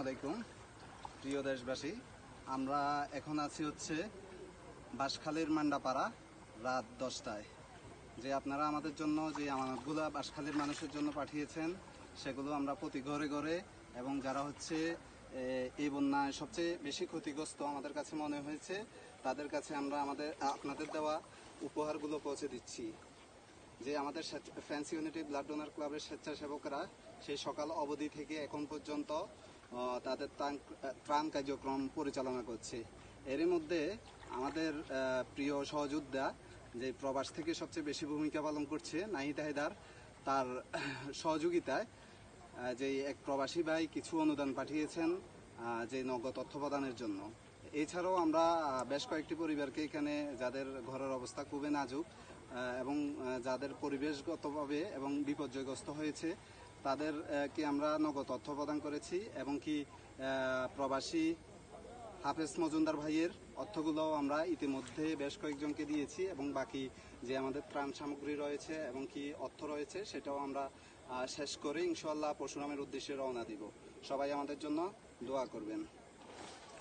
আলাইকুম প্রিয় দেশবাসী, আমরা এখন আছি হচ্ছে বাঁশখালীর মান্ডাপাড়া রাত 10টায়। যে আপনারা আমাদের জন্য যে আমানতগুলো বাঁশখালীর মানুষের জন্য পাঠিয়েছেন সেগুলো আমরা প্রতি ঘরে ঘরে এবং যারা হচ্ছে এই বন্যায় সবচেয়ে বেশি ক্ষতিগ্রস্ত আমাদের কাছে মনে হয়েছে তাদের কাছে আমরা আপনাদের দেওয়া উপহারগুলো পৌঁছে দিচ্ছি। যে আমাদের ফ্যান্সি ইউনিটি ব্লাড ডোনার ক্লাবের স্বেচ্ছাসেবকরা সেই সকাল অবধি থেকে এখন পর্যন্ত তাদের ত্রাণ কার্যক্রম পরিচালনা করছে। এরই মধ্যে আমাদের প্রিয় সহযোদ্ধা যে প্রবাস থেকে সবচেয়ে বেশি ভূমিকা পালন করছে নাহিদ হায়দার, তার সহযোগিতায় যে এক প্রবাসী ভাই কিছু অনুদান পাঠিয়েছেন যে নগদ অর্থ প্রদানের জন্য। এছাড়াও আমরা বেশ কয়েকটি পরিবারকে এখানে যাদের ঘরের অবস্থা খুবই নাজুক এবং যাদের পরিবেশগতভাবে এবং বিপর্যয়গ্রস্ত হয়েছে তাদেরকে আমরা নগদ অর্থ প্রদান করেছি এবং কি প্রবাসী হাফেজ মজুমদার ভাইয়ের অর্থগুলোও আমরা ইতিমধ্যে বেশ কয়েকজনকে দিয়েছি এবং বাকি যে আমাদের ত্রাণ সামগ্রী রয়েছে এবং কি অর্থ রয়েছে সেটাও আমরা শেষ করে ইনশাআল্লাহ পরশুরামের উদ্দেশ্যে রওনা দিব। সবাই আমাদের জন্য দোয়া করবেন।